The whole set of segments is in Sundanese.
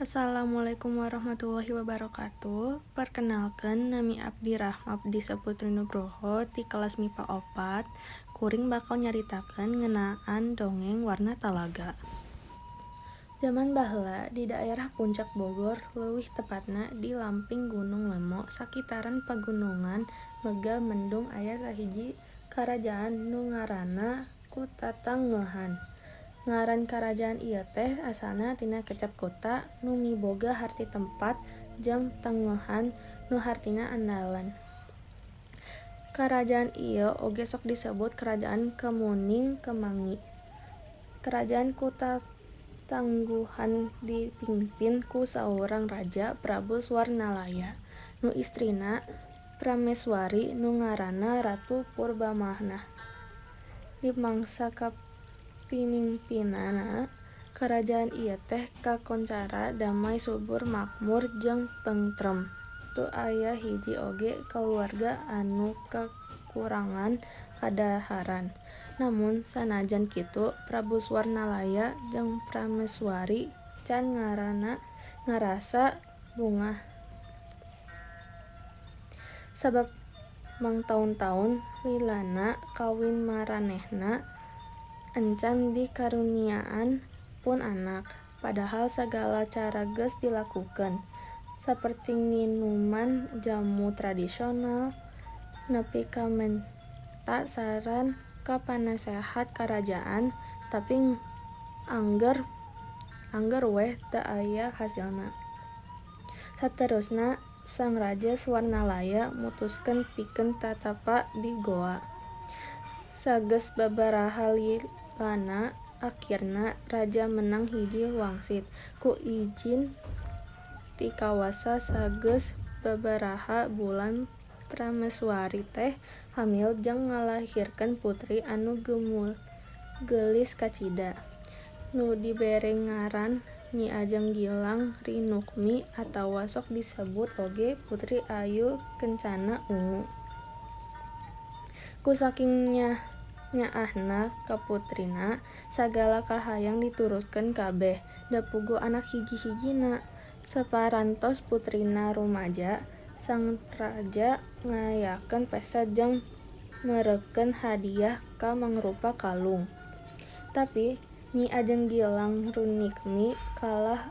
Assalamualaikum warahmatullahi wabarakatuh. Perkenalkan, nami Abdi Rahmabdi Saputri Nugroho di kelas MIPA 4. Kuring bakal nyaritakeun ngeunaan dongeng warna talaga. Zaman baheula di daerah Puncak Bogor, leuwih tepatna di lamping Gunung Lemo, sakitaran pagunungan Mega Mendung aya sahiji karajaan nu ngaranna Kutatanggeuhan. Ngaran karajaan ieu teh asalna tina kecap kota nu miboga harti tempat jeung tengeuhan nu hartina andalan. Karajaan ieu oge sok disebut Karajaan Kemuning Kemangi. Kerajaan Kutatangguhan dipingpin ku saurang raja Prabu Swarnalaya nu istrina Prameswari nu ngaranna Ratu Purbamana. Di mangsa pimimpinana karajaan ieu teh kakoncara damai subur makmur jeung tentrem. Teu aya hiji oge kaluarga anu kakurangan kadaharan. Namun sanajan kitu Prabu Swarnalaya jeung Prameswari can ngarasa bungah. Sabab mangtaun-taun lilana kawin maranehna encan dikaruniaan pun anak, padahal sagala cara geus dilakukeun, saperti nginuman jamu tradisional, nepi ka menta saran ka panasehat karajaan, tapi angger weh teu aya hasilna. Saterusna Sang Raja Swarnalaya mutuskeun pikeun tatapa di goa. Sageus babaraha lilana akirna raja menang hiji wangsit. Ku ijin ti kawasa sageus babaraha bulan Prameswari teh hamil jeung ngalahirkeun putri anu geulis kacida, nu dibere ngaran Nyi Ajeng Gilang Rinukmi atawa sok disebut oge Putri Ayu Kencana Ungu. Ku saking nyaahna ka putrina, sagala kahayang diturutkeun kabeh, da puguh anak hiji-hijina. Saparantos putrina rumaja, sang raja ngayakeun pesta jeung meureukkeun hadiah ka mangrupa kalung. Tapi Nyi Ajeng Gilang Rinukmi kalah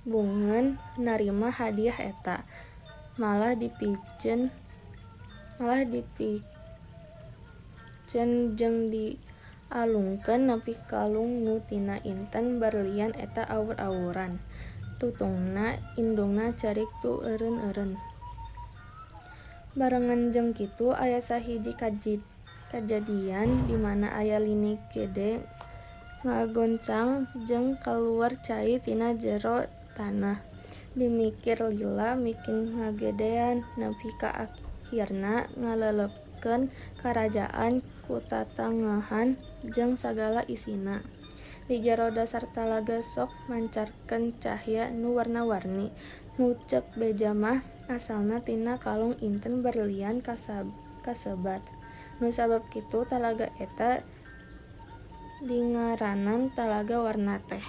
embungeun narima hadiah eta, malah dipiceun jeung dialungkeun nepi kalung nu tina inten berlian eta awur-awuran. Tutungna indungna cerik tu eureun-eureun. Barengan jeung kitu aya sahiji kajadian di mana aya lini gede ngagoncang jeung kaluar cai tina jero tanah. Dimikir lila mikeun ngagedean nepi ka akhirna ngalelepkeun karajaan Kutatanggeuhan jeung sagala isina. Di jero dasar talaga sok mancarkeun cahya nu warna-warni. Nu ceuk beja mah asalna tina kalung inten berlian kasebat. Nu sabab kitu talaga eta dingaranan Talaga Warna Teh.